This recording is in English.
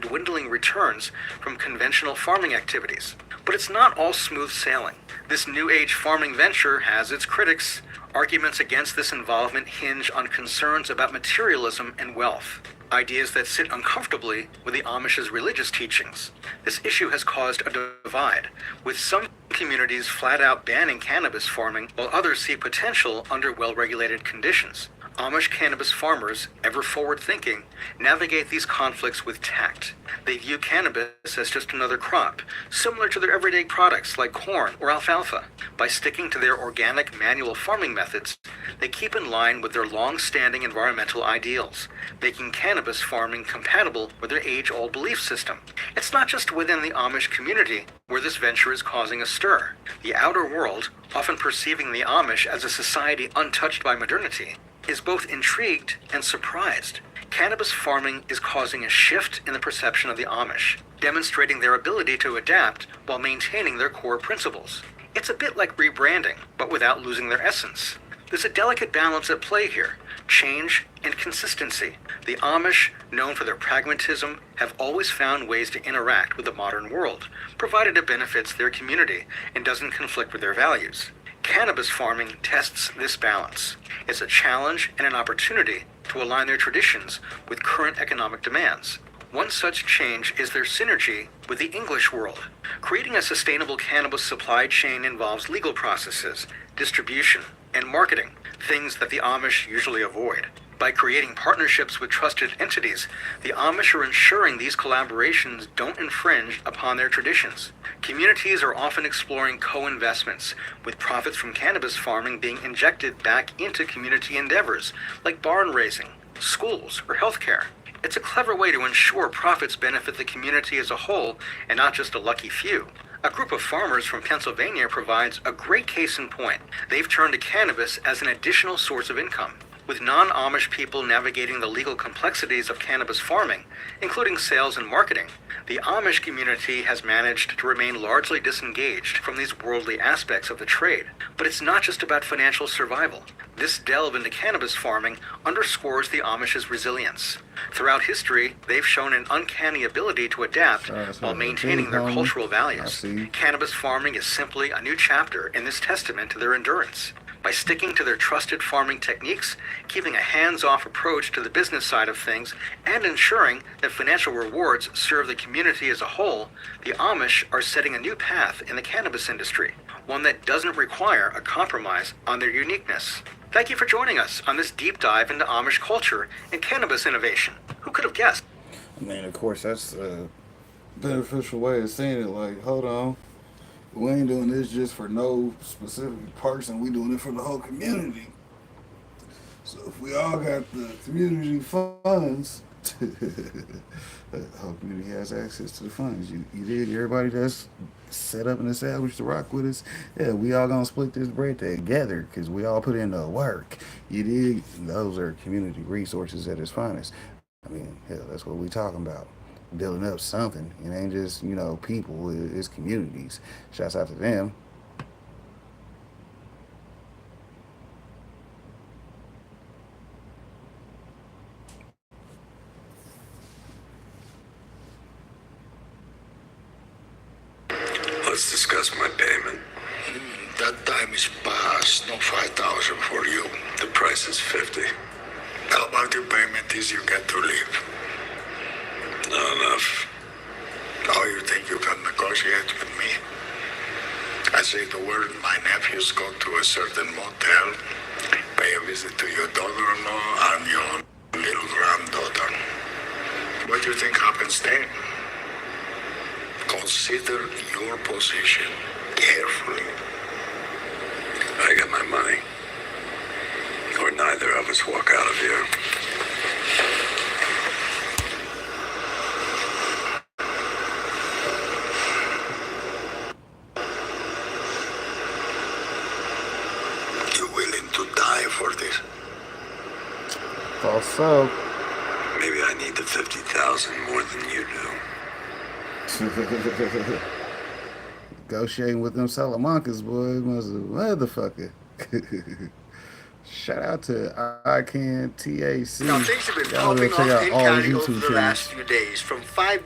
dwindling returns from conventional farming activities. But it's not all smooth sailing. This New Age farming venture has its critics. Arguments against this involvement hinge on concerns about materialism and wealth, ideas that sit uncomfortably with the Amish's religious teachings. This issue has caused a divide, with some communities flat out banning cannabis farming, while others see potential under well-regulated conditions. Amish cannabis farmers, ever forward-thinking, navigate these conflicts with tact. They view cannabis as just another crop, similar to their everyday products like corn or alfalfa. By sticking to their organic manual farming methods, they keep in line with their long-standing environmental ideals, making cannabis farming compatible with their age-old belief system. It's not just within the Amish community where this venture is causing a stir. The outer world, often perceiving the Amish as a society untouched by modernity, is both intrigued and surprised. Cannabis farming is causing a shift in the perception of the Amish, demonstrating their ability to adapt while maintaining their core principles. It's a bit like rebranding, but without losing their essence. There's a delicate balance at play here: change and consistency. The Amish, known for their pragmatism, have always found ways to interact with the modern world, provided it benefits their community and doesn't conflict with their values. Cannabis farming tests this balance. It's a challenge and an opportunity to align their traditions with current economic demands. One such change is their synergy with the English world. Creating a sustainable cannabis supply chain involves legal processes, distribution, and marketing, things that the Amish usually avoid. By creating partnerships with trusted entities, the Amish are ensuring these collaborations don't infringe upon their traditions. Communities are often exploring co-investments, with profits from cannabis farming being injected back into community endeavors, like barn raising, schools, or healthcare. It's a clever way to ensure profits benefit the community as a whole and not just a lucky few. A group of farmers from Pennsylvania provides a great case in point. They've turned to cannabis as an additional source of income. With non-Amish people navigating the legal complexities of cannabis farming, including sales and marketing, the Amish community has managed to remain largely disengaged from these worldly aspects of the trade. But it's not just about financial survival. This delve into cannabis farming underscores the Amish's resilience. Throughout history, they've shown an uncanny ability to adapt while maintaining their cultural values. Cannabis farming is simply a new chapter in this testament to their endurance. By sticking to their trusted farming techniques, keeping a hands-off approach to the business side of things, and ensuring that financial rewards serve the community as a whole, the Amish are setting a new path in the cannabis industry, one that doesn't require a compromise on their uniqueness. Thank you for joining us on this deep dive into Amish culture and cannabis innovation. Who could have guessed? I mean, of course, that's a beneficial way of saying it. Like, hold on. We ain't doing this just for no specific person. We doing it for the whole community. So if we all got the community funds, the whole community has access to the funds. You did. Everybody that's set up and established to rock with us, yeah, we all gonna split this bread together because we all put in the work. You did. Those are community resources at its finest. I mean, hell, that's what we talking about. Building up something. It ain't just, people, it's communities. Shouts out to them. Let's discuss my payment. That time is past. No 5,000 for you. The price is 50. How about your payment is you get to leave? Not enough. Oh, you think you can negotiate with me? I say the word, my nephews go to a certain motel, pay a visit to your daughter-in-law and your little granddaughter. What do you think happens then? Consider your position carefully. I get my money. Or neither of us walk out of here. For this. Thought so. Maybe I need the 50,000 more than you do. Negotiating with them Salamancas, boy, was a motherfucker. Shout out to ICANN TAC. Now things have been Y'all popping check off out in all the county over YouTube the last channels. few days, from 5